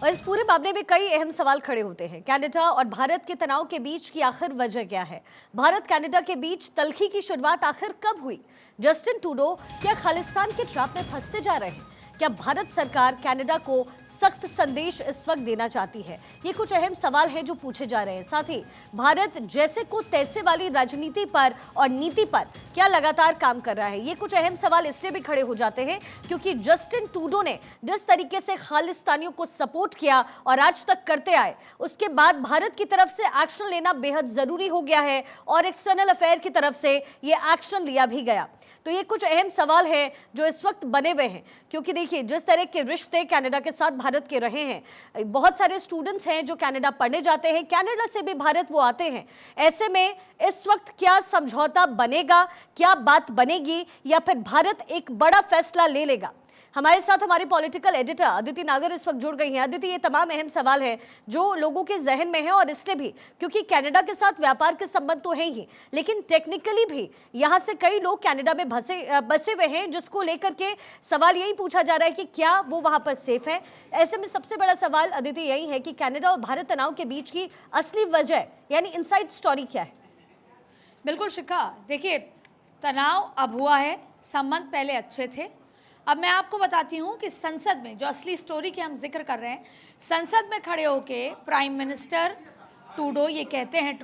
और इस पूरे मामले में कई अहम सवाल खड़े होते हैं। कनाडा और भारत के तनाव के बीच की आखिर वजह क्या है? भारत कनाडा के बीच तल्खी की शुरुआत आखिर कब हुई? जस्टिन ट्रूडो क्या खालिस्तान के ट्रैप में फंसते जा रहे हैं? क्या भारत सरकार कनाडा को सख्त संदेश इस वक्त देना चाहती है? ये कुछ अहम सवाल हैं जो पूछे जा रहे हैं। साथ ही भारत जैसे को तैसे वाली राजनीति पर और नीति पर क्या लगातार काम कर रहा है? ये कुछ अहम सवाल इसलिए भी खड़े हो जाते हैं क्योंकि जस्टिन ट्रूडो ने जिस तरीके से खालिस्तानियों को सपोर्ट किया और आज तक करते आए, उसके बाद भारत की तरफ से एक्शन लेना बेहद जरूरी हो गया है और एक्सटर्नल अफेयर की तरफ से ये एक्शन लिया भी गया। तो ये कुछ अहम सवाल हैं जो इस वक्त बने हुए हैं, क्योंकि देखिए जिस तरह के रिश्ते कनाडा के साथ भारत के रहे हैं, बहुत सारे स्टूडेंट्स हैं जो कनाडा पढ़ने जाते हैं, कनाडा से भी भारत वो आते हैं। ऐसे में इस वक्त क्या समझौता बनेगा, क्या बात बनेगी, या फिर भारत एक बड़ा फैसला ले लेगा? हमारे साथ हमारे पॉलिटिकल एडिटर अदिति नागर इस वक्त जुड़ गई हैं। अदिति, ये तमाम अहम सवाल हैं जो लोगों के जहन में है, और इसलिए भी क्योंकि कनाडा के साथ व्यापार के संबंध तो है ही, लेकिन टेक्निकली भी यहाँ से कई लोग कनाडा में बसे हुए हैं, जिसको लेकर के सवाल यही पूछा जा रहा है कि क्या वो वहाँ पर सेफ है। ऐसे में सबसे बड़ा सवाल अदिति यही है कि कनाडा और भारत तनाव के बीच की असली वजह यानी इनसाइड स्टोरी क्या है? बिल्कुल शिखा, देखिए तनाव अब हुआ है, संबंध पहले अच्छे थे। अब मैं आपको बताती हूँ कि संसद में जो असली स्टोरी के हम जिक्र कर रहे हैं, संसद में खड़े होके प्राइम मिनिस्टर ट्रूडो ये कहते हैं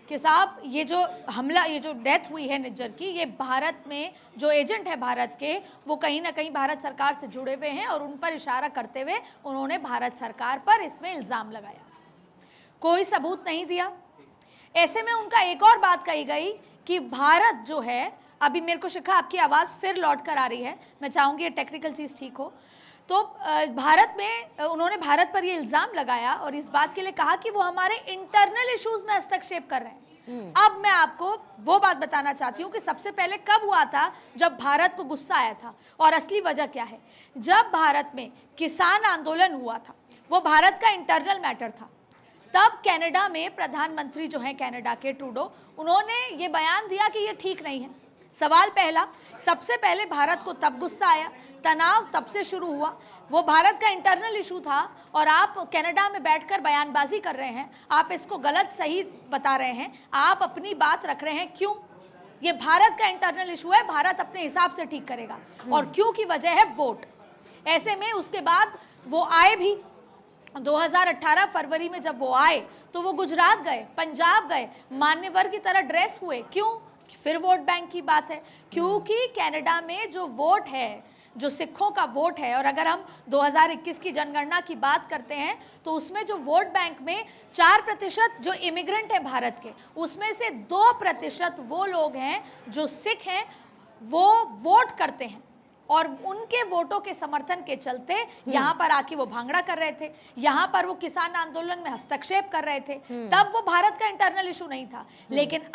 कि साहब ये जो हमला, ये जो डेथ हुई है निज्जर की, ये भारत में जो एजेंट है भारत के, वो कहीं ना कहीं भारत सरकार से जुड़े हुए हैं, और उन पर इशारा करते हुए उन्होंने भारत सरकार पर इसमें इल्ज़ाम लगाया, कोई सबूत नहीं दिया। ऐसे में उनका एक और बात कही गई कि भारत जो है, अभी मेरे को शिखा आपकी आवाज़ फिर लौट कर आ रही है, मैं चाहूँगी ये टेक्निकल चीज़ ठीक हो। तो भारत में उन्होंने भारत पर ये इल्ज़ाम लगाया और इस बात के लिए कहा कि वो हमारे इंटरनल इश्यूज़ में हस्तक्षेप कर रहे हैं। अब मैं आपको वो बात बताना चाहती हूँ कि सबसे पहले कब हुआ था, जब भारत को गुस्सा आया था, और असली वजह क्या है। जब भारत में किसान आंदोलन हुआ था, वो भारत का इंटरनल मैटर था। तब कनाडा में प्रधानमंत्री जो हैं कनाडा के ट्रूडो, उन्होंने ये बयान दिया कि ये ठीक नहीं है। सवाल पहला, सबसे पहले भारत को तब गुस्सा आया, तनाव तब से शुरू हुआ। वो भारत का इंटरनल इशू था और आप कनाडा में बैठकर बयानबाजी कर रहे हैं, आप इसको गलत सही बता रहे हैं, आप अपनी बात रख रहे हैं। क्यों? ये भारत का इंटरनल इशू है, भारत अपने हिसाब से ठीक करेगा, और क्यों की वजह है वोट। ऐसे में उसके बाद वो आए भी 2018 फरवरी में, जब वो आए तो वो गुजरात गए, पंजाब गए, मान्यवर की तरह ड्रेस हुए। क्यों? फिर वोट बैंक की बात है, क्योंकि कनाडा में जो वोट है, जो सिखों का वोट है, और अगर हम 2021 की जनगणना की बात करते हैं तो उसमें जो वोट बैंक में 4% जो इमिग्रेंट है भारत के, उसमें से 2% वो लोग हैं जो सिख हैं, वो वोट करते हैं, और उनके वोटों के समर्थन के चलते यहाँ पर आके वो भांगड़ा कर रहे थे, यहाँ पर वो किसान आंदोलन में हस्तक्षेप कर रहे थे। तब वो भारत का इंटरनल इशू नहीं था। लेकिन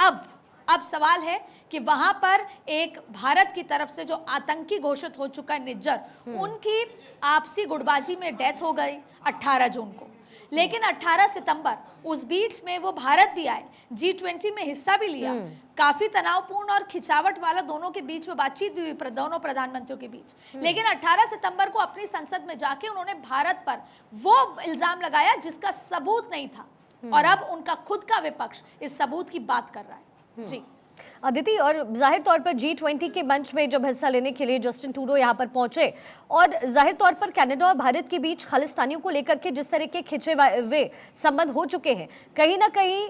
अब सवाल है कि वहां पर एक भारत की तरफ से जो आतंकी घोषित हो चुका है निज्जर, उनकी आपसी गुटबाजी में डेथ हो गई 18 जून को। लेकिन 18 सितंबर, उस बीच में वो भारत भी आए, G20 में हिस्सा भी लिया, काफी तनावपूर्ण और खिंचावट वाला दोनों के बीच में बातचीत भी हुई, दोनों प्रधानमंत्रियों के बीच। लेकिन 18 सितंबर को अपनी संसद में जाके उन्होंने भारत पर वो इल्जाम लगाया जिसका सबूत नहीं था, और अब उनका खुद का विपक्ष इस सबूत की बात कर रहा है। जी अदिति, और जाहिर तौर पर G20 के मंच में जब हिस्सा लेने के लिए जस्टिन ट्रूडो यहाँ पर पहुंचे, और जाहिर तौर पर कनाडा और भारत के बीच खालिस्तानियों को लेकर के जिस तरह के खिंचे हुए संबंध हो चुके हैं, कहीं ना कहीं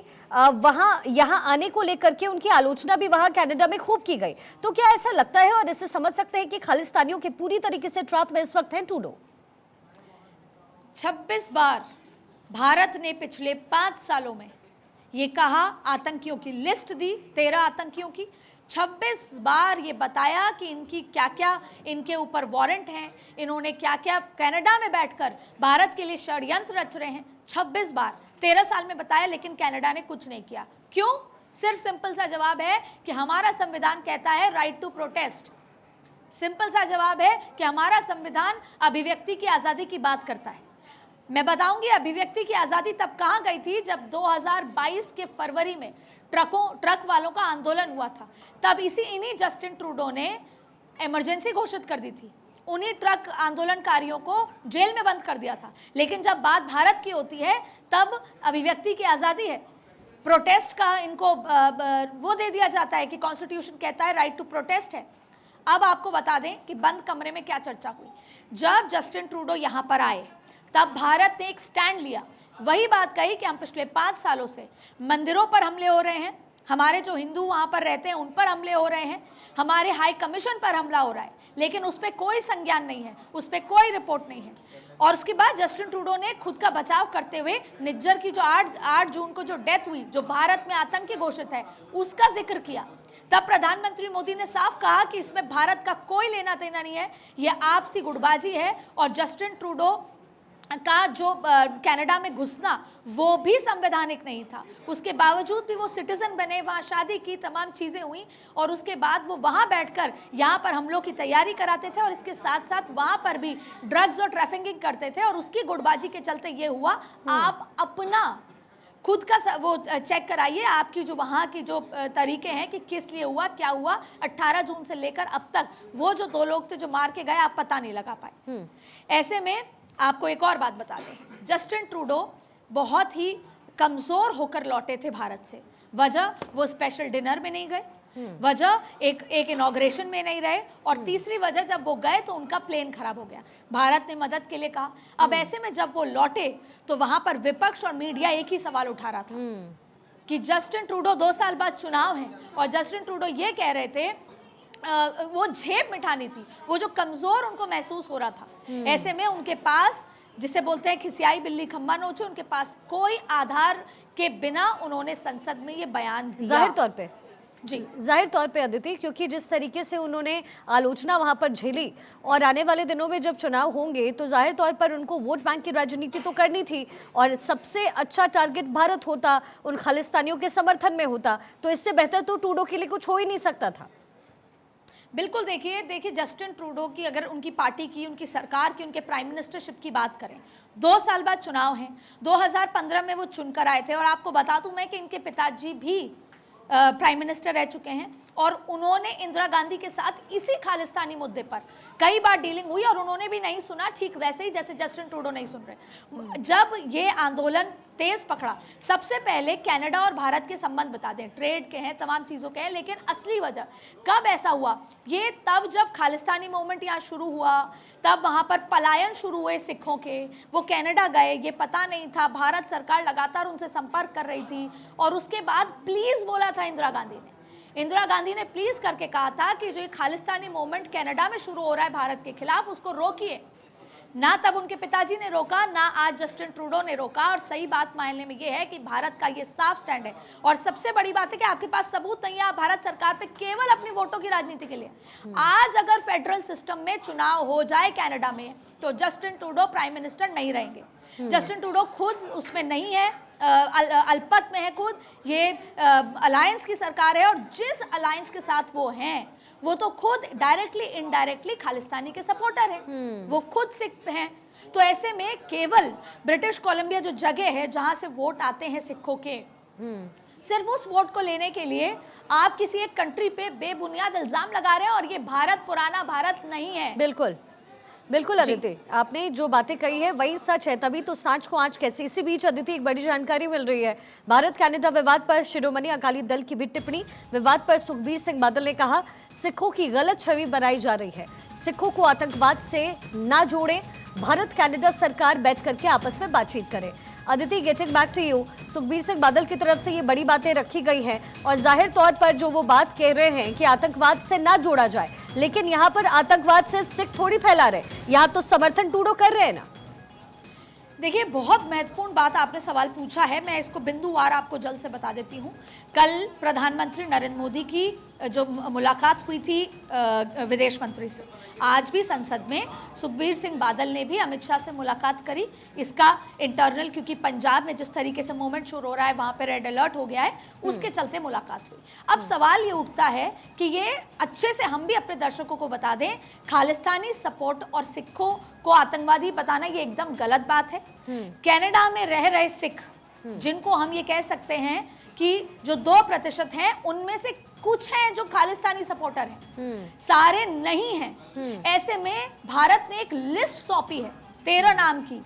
वहाँ यहाँ आने को लेकर के उनकी आलोचना भी वहाँ कनाडा में खूब की गई। तो क्या ऐसा लगता है और इससे समझ सकते हैं कि खालिस्तानियों के पूरी तरीके से ट्रैप में इस वक्त हैं ट्रूडो? 26 बार भारत ने पिछले 5 सालों में ये कहा, आतंकियों की लिस्ट दी, 13 आतंकियों की, 26 बार ये बताया कि इनकी क्या क्या इनके ऊपर वारंट हैं, इन्होंने क्या क्या कनाडा में बैठकर भारत के लिए षड्यंत्र रच रहे हैं। 26 बार 13 साल में बताया, लेकिन कनाडा ने कुछ नहीं किया। क्यों? सिर्फ सिंपल सा जवाब है कि हमारा संविधान कहता है राइट टू प्रोटेस्ट। सिंपल सा जवाब है कि हमारा संविधान अभिव्यक्ति की आज़ादी की बात करता है। मैं बताऊंगी अभिव्यक्ति की आज़ादी तब कहाँ गई थी, जब 2022 के फरवरी में ट्रक वालों का आंदोलन हुआ था। तब इन्हीं जस्टिन ट्रूडो ने इमरजेंसी घोषित कर दी थी। उन्हीं ट्रक आंदोलनकारियों को जेल में बंद कर दिया था। लेकिन जब बात भारत की होती है तब अभिव्यक्ति की आज़ादी है, प्रोटेस्ट का इनको वो दे दिया जाता है कि कॉन्स्टिट्यूशन कहता है राइट टू प्रोटेस्ट है। अब आपको बता दें कि बंद कमरे में क्या चर्चा हुई। जब जस्टिन ट्रूडो यहाँ पर आए तब भारत ने एक स्टैंड लिया, वही बात कही कि हम पिछले 5 सालों से मंदिरों पर हमले हो रहे हैं, हमारे जो हिंदू वहाँ पर रहते हैं उन पर हमले हो रहे हैं, हमारे हाई कमीशन पर हमला हो रहा है, लेकिन उस पर कोई संज्ञान नहीं है, उस पर कोई रिपोर्ट नहीं है। और उसके बाद जस्टिन ट्रूडो ने खुद का बचाव करते हुए निज्जर की जो 8 जून को जो डेथ हुई, जो भारत में आतंकी घोषित है, उसका जिक्र किया। तब प्रधानमंत्री मोदी ने साफ कहा कि इसमें भारत का कोई लेना देना नहीं है, यह आपसी गुटबाजी है। और जस्टिन ट्रूडो का जो कनाडा में घुसना वो भी संवैधानिक नहीं था, उसके बावजूद भी वो सिटीजन बने, वहाँ शादी की, तमाम चीज़ें हुई और उसके बाद वो वहाँ बैठकर यहाँ पर हमलों की तैयारी कराते थे और इसके साथ साथ वहाँ पर भी ड्रग्स और ट्रैफिकिंग करते थे। और उसकी गुटबाजी के चलते ये हुआ। आप अपना खुद का वो चेक कराइए, आपकी जो वहाँ की जो तरीके हैं कि किस लिए हुआ, क्या हुआ। 18 जून से लेकर अब तक वो जो 2 लोग थे जो मार के गए, आप पता नहीं लगा पाए। ऐसे में आपको एक और बात बता दें, जस्टिन ट्रूडो बहुत ही कमज़ोर होकर लौटे थे भारत से। वजह, वो स्पेशल डिनर में नहीं गए, वजह एक इनॉग्रेशन में नहीं रहे, और तीसरी वजह जब वो गए तो उनका प्लेन खराब हो गया। भारत ने मदद के लिए कहा। अब ऐसे में जब वो लौटे तो वहाँ पर विपक्ष और मीडिया एक ही सवाल उठा रहा था कि जस्टिन ट्रूडो 2 साल बाद चुनाव हैं और जस्टिन ट्रूडो ये कह रहे थे वो झेप मिटानी थी, वो जो कमज़ोर उनको महसूस हो रहा था। ऐसे में उनके पास, जिसे बोलते हैं खिसियाई बिल्ली खम्बा नोचे, उनके पास कोई आधार के बिना उन्होंने संसद में ये बयान दिया। जाहिर तौर पे जी, जाहिर तौर पे अदिति, क्योंकि जिस तरीके से उन्होंने आलोचना वहां पर झेली और आने वाले दिनों में जब चुनाव होंगे तो जाहिर तौर पर उनको वोट बैंक की राजनीति तो करनी थी और सबसे अच्छा टारगेट भारत होता, उन खालिस्तानियों के समर्थन में होता, तो इससे बेहतर तो ट्रूडो के लिए कुछ हो ही नहीं सकता था। बिल्कुल। देखिए जस्टिन ट्रूडो की, अगर उनकी पार्टी की, उनकी सरकार की, उनके प्राइम मिनिस्टरशिप की बात करें, 2 साल बाद चुनाव हैं। 2015 में वो चुनकर आए थे और आपको बता दूं मैं कि इनके पिताजी भी प्राइम मिनिस्टर रह चुके हैं और उन्होंने इंदिरा गांधी के साथ इसी खालिस्तानी मुद्दे पर कई बार डीलिंग हुई और उन्होंने भी नहीं सुना, ठीक वैसे ही जैसे जस्टिन ट्रूडो नहीं सुन रहे। जब ये आंदोलन तेज पकड़ा, सबसे पहले कनाडा और भारत के संबंध बता दें, ट्रेड के हैं, तमाम चीज़ों के हैं, लेकिन असली वजह कब ऐसा हुआ, ये तब जब खालिस्तानी मूवमेंट यहाँ शुरू हुआ, तब वहाँ पर पलायन शुरू हुए सिखों के, वो कनाडा गए, ये पता नहीं था, भारत सरकार लगातार उनसे संपर्क कर रही थी और उसके बाद प्लीज़ बोला था इंदिरा गांधी ने प्लीज़ करके कहा था कि जो ये खालिस्तानी मूवमेंट कनाडा में शुरू हो रहा है भारत के खिलाफ, उसको रोकिए। ना तब उनके पिताजी ने रोका, ना आज जस्टिन ट्रूडो ने रोका। और सही बात मानने में ये है कि भारत का ये साफ स्टैंड है और सबसे बड़ी बात है कि आपके पास सबूत नहीं है, आप भारत सरकार पे केवल अपनी वोटों की राजनीति के लिए। आज अगर फेडरल सिस्टम में चुनाव हो जाए कनाडा में तो जस्टिन ट्रूडो प्राइम मिनिस्टर नहीं रहेंगे। जस्टिन ट्रूडो खुद उसमें नहीं है, अल्पमत में है खुद, ये अलायंस की सरकार है और जिस अलायंस के साथ वो हैं वो तो खुद डायरेक्टली इनडायरेक्टली खालिस्तानी के सपोर्टर हैं, वो खुद सिख हैं। तो ऐसे में केवल ब्रिटिश कोलंबिया जो जगह है जहां से वोट आते हैं सिखों के, सिर्फ उस वोट को लेने के लिए आप किसी एक कंट्री पे बेबुनियाद इल्जाम लगा रहे हैं और ये भारत पुराना भारत नहीं है। बिल्कुल बिल्कुल अदिति, आपने जो बातें कही है वही सच है, तभी तो सांच को आंच कैसे। इसी बीच अदिति एक बड़ी जानकारी मिल रही है, भारत कनाडा विवाद पर शिरोमणि अकाली दल की भी टिप्पणी। विवाद पर सुखबीर सिंह बादल ने कहा, सिखों की गलत छवि बनाई जा रही है, सिखों को आतंकवाद से ना जोड़ें, भारत कनाडा सरकार बैठ करके आपस में बातचीत करे। Aditi, getting back to you, Sukhbir Singh Badal की तरफ से ये बड़ी बातें रखी गई हैं और जाहिर तौर पर जो वो बात कह रहे हैं कि आतंकवाद से ना जोड़ा जाए, लेकिन यहाँ पर आतंकवाद सिर्फ सिख थोड़ी फैला रहे, यहाँ तो समर्थन ट्रूडो कर रहे हैं ना। देखिए, बहुत महत्वपूर्ण बात आपने सवाल पूछा है, मैं इसको बिंदुवार आपको जल्द से बता देती हूँ। कल प्रधानमंत्री नरेंद्र मोदी की जो मुलाकात हुई थी विदेश मंत्री से, आज भी संसद में सुखबीर सिंह बादल ने भी अमित शाह से मुलाकात करी। इसका इंटरनल, क्योंकि पंजाब में जिस तरीके से मूवमेंट शुरू हो रहा है वहाँ पे रेड अलर्ट हो गया है, उसके चलते मुलाकात हुई। अब सवाल ये उठता है कि ये अच्छे से हम भी अपने दर्शकों को बता दें, खालिस्तानी सपोर्ट और सिखों को आतंकवादी बताना ये एकदम गलत बात है। कनाडा में रह रहे सिख, जिनको हम ये कह सकते हैं कि जो 2% हैं, उनमें से कुछ हैं जो खालिस्तानी सपोर्टर हैं, सारे नहीं हैं। ऐसे में भारत ने एक लिस्ट सौंपी है 13 नाम की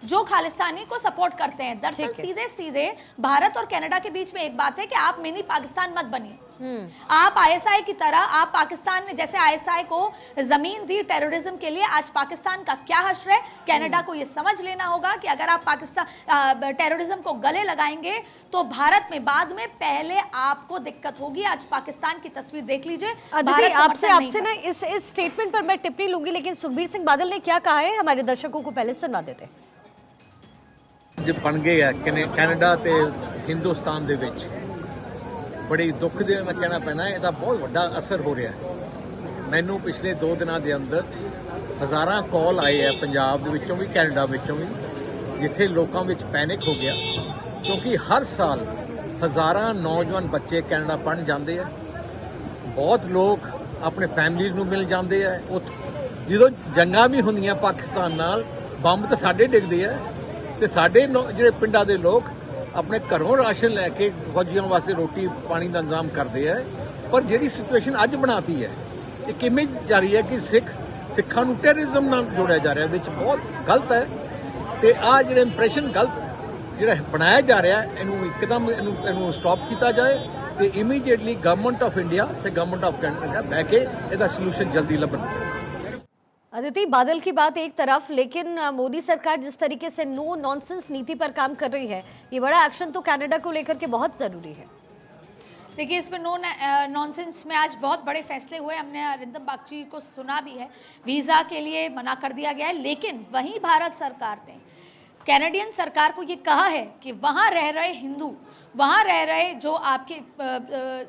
जो खालिस्तानी को सपोर्ट करते हैं। दरअसल सीधे सीधे भारत और कनाडा के बीच में एक बात है कि आप मिनी पाकिस्तान मत बनिए। आप आईएसआई की तरह, आप पाकिस्तान ने जैसे आईएसआई को जमीन दी टेररिज्म के लिए, आज पाकिस्तान का क्या हश्र है। कनाडा को ये समझ लेना होगा कि अगर आप पाकिस्तान टेररिज्म को गले लगाएंगे तो भारत में बाद में पहले आपको दिक्कत होगी। आज पाकिस्तान की तस्वीर देख लीजिए। आपसे ना इस स्टेटमेंट पर मैं टिप्पणी लूंगी, लेकिन सुखबीर सिंह बादल ने क्या कहा है हमारे दर्शकों को पहले सुना देते हैं। जब बन गए है कनाडा ਤੇ ਹਿੰਦੁਸਤਾਨ ਦੇ ਵਿੱਚ ਬੜੀ ਦੁੱਖ ਦੇ ਨਾਲ ਕਹਿਣਾ ਪੈਣਾ ਇਹਦਾ ਬਹੁਤ ਵੱਡਾ ਅਸਰ ਹੋ ਰਿਹਾ ਹੈ। ਮੈਨੂੰ ਪਿਛਲੇ 2 ਦਿਨਾਂ ਦੇ ਅੰਦਰ ਹਜ਼ਾਰਾਂ ਕਾਲ ਆਏ ਆ ਪੰਜਾਬ ਦੇ ਵਿੱਚੋਂ ਵੀ ਕੈਨੇਡਾ ਵਿੱਚੋਂ ਵੀ, ਜਿੱਥੇ ਲੋਕਾਂ ਵਿੱਚ ਪੈਨਿਕ ਹੋ ਗਿਆ ਕਿਉਂਕਿ ਹਰ ਸਾਲ ਹਜ਼ਾਰਾਂ ਨੌਜਵਾਨ ਬੱਚੇ ਕੈਨੇਡਾ ਪੜ੍ਹਨ ਜਾਂਦੇ ਆ। ਬਹੁਤ ਲੋਕ ਆਪਣੇ ਫੈਮਿਲੀਜ਼ ਨੂੰ ਮਿਲ ਜਾਂਦੇ ਆ। ਜਦੋਂ ਜੰਗਾਂ ਵੀ ਹੁੰਦੀਆਂ ਪਾਕਿਸਤਾਨ ਨਾਲ ਬੰਬ ਤਾਂ ਸਾਡੇ ਡਿੱਗਦੇ ਆ ਤੇ ਸਾਡੇ ਜਿਹੜੇ ਪਿੰਡਾਂ ਦੇ ਲੋਕ ਆਪਣੇ ਘਰੋਂ ਰਾਸ਼ਨ ਲੈ ਕੇ ਫੌਜੀਆਂ ਵਾਸਤੇ ਰੋਟੀ ਪਾਣੀ ਦਾ ਇੰਤਜ਼ਾਮ ਕਰਦੇ ਆ। ਪਰ ਜਿਹੜੀ ਸਿਚੁਏਸ਼ਨ ਅੱਜ ਬਣਾਤੀ ਹੈ, ਇੱਕ ਇਮੇਜ ਜਾਰੀ ਹੈ ਕਿ ਸਿੱਖਾਂ ਨੂੰ ਟੈਰਰਿਜ਼ਮ ਨਾਲ ਜੋੜਿਆ ਜਾ ਰਿਹਾ, ਵਿੱਚ ਬਹੁਤ ਗਲਤ ਹੈ। ਤੇ ਆ ਜਿਹੜਾ ਇੰਪ੍ਰੈਸ਼ਨ ਗਲਤ ਜਿਹੜਾ ਬਣਾਇਆ ਜਾ ਰਿਹਾ, ਇਹਨੂੰ ਇੱਕਦਮ ਇਹਨੂੰ ਸਟਾਪ ਕੀਤਾ ਜਾਏ ਤੇ ਇਮੀਡੀਏਟਲੀ ਗਵਰਨਮੈਂਟ ਆਫ ਇੰਡੀਆ ਤੇ ਗਵਰਨਮੈਂਟ ਆਫ ਕੈਨੇਡਾ ਬਹਿ ਕੇ ਇਹਦਾ ਸੋਲੂਸ਼ਨ जल्दी ਲੱਭਣ। अदिति, बादल की बात एक तरफ, लेकिन मोदी सरकार जिस तरीके से नो नॉनसेंस नीति पर काम कर रही है, ये बड़ा एक्शन तो कनाडा को लेकर के बहुत जरूरी है। देखिए, इसमें नो नॉनसेंस में आज बहुत बड़े फैसले हुए। हमने अरिंदम बागची को सुना भी है, वीज़ा के लिए मना कर दिया गया है। लेकिन वहीं भारत सरकार ने कैनेडियन सरकार को ये कहा है कि वहाँ रह रहे हिंदू, वहाँ रह रहे जो आपके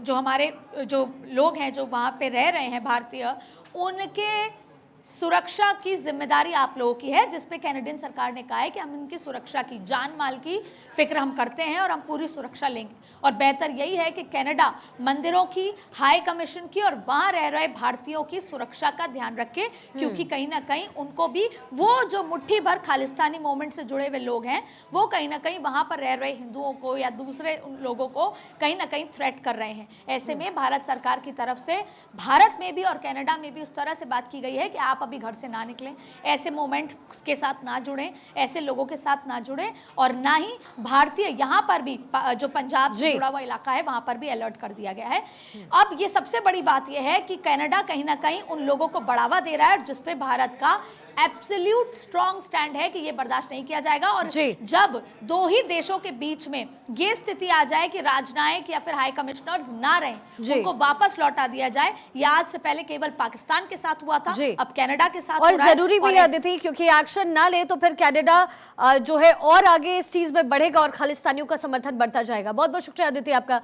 जो हमारे जो लोग हैं जो वहाँ पे रह रहे हैं भारतीय, उनके सुरक्षा की जिम्मेदारी आप लोगों की है, जिस पे कैनेडियन सरकार ने कहा है कि हम इनकी सुरक्षा की, जान माल की फिक्र हम करते हैं और हम पूरी सुरक्षा लेंगे। और बेहतर यही है कि कनाडा मंदिरों की, हाई कमीशन की और वहाँ रह रहे भारतीयों की सुरक्षा का ध्यान रखे, क्योंकि कहीं ना कहीं उनको भी वो जो मुट्ठी भर खालिस्तानी मूवमेंट से जुड़े हुए लोग हैं, वो कहीं ना कहीं वहाँ पर रह रहे हिंदुओं को या दूसरे उन लोगों को कहीं ना कहीं थ्रेट कर रहे हैं। ऐसे में भारत सरकार की तरफ से भारत में भी और कनाडा में भी उस तरह से बात की गई है कि आप अभी घर से ना निकलें, ऐसे मोमेंट के साथ ना जुड़ें, ऐसे लोगों के साथ ना जुड़ें, और ना ही भारतीय यहाँ पर भी जो पंजाब से जुड़ा हुआ इलाका है वहाँ पर भी अलर्ट कर दिया गया है। अब ये सबसे बड़ी बात यह है कि कनाडा कहीं ना कहीं उन लोगों को बढ़ावा दे रहा है जिसपे भारत का एब्सोल्यूट स्ट्रॉन्ग स्टैंड है कि ये बर्दाश्त नहीं किया जाएगा। और जब 2 ही देशों के बीच में ये स्थिति आ जाए कि राजनयिक या फिर हाई कमिश्नर्स ना रहे, उनको वापस लौटा दिया जाए, ये आज से पहले केवल पाकिस्तान के साथ हुआ था, अब कनाडा के साथ और जरूरी भी है थी, क्योंकि एक्शन ना ले तो फिर कनाडा जो है और आगे इस चीज में बढ़ेगा और खालिस्तानियों का समर्थन बढ़ता जाएगा। बहुत बहुत शुक्रिया अदिति आपका।